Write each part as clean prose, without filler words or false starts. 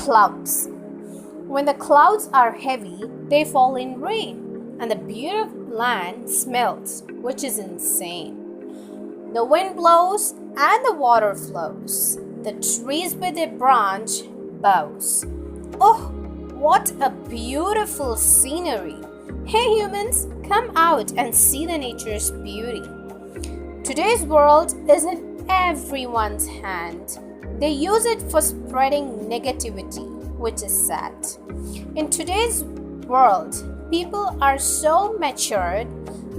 Clouds. When the clouds are heavy, they fall in rain, and the beautiful land smells, which is insane. The wind blows and the water flows. The trees with their branch bows. Oh, what a beautiful scenery! Hey humans, come out and see the nature's beauty. Today's world is in everyone's hand. They use it for spreading negativity, which is sad. In today's world, people are so matured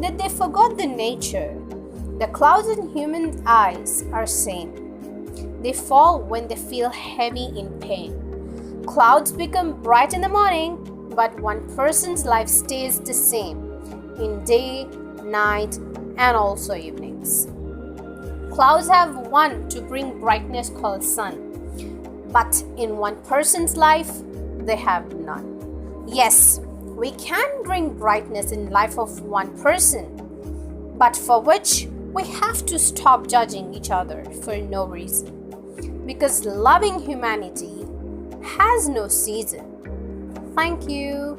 that they forgot the nature. The clouds in human eyes are same. They fall when they feel heavy in pain. Clouds become bright in the morning, but one person's life stays the same in day, night, and also evenings. Clouds have one to bring brightness called sun, but in one person's life, they have none. Yes, we can bring brightness in life of one person, but for which we have to stop judging each other for no reason. Because loving humanity has no season. Thank you.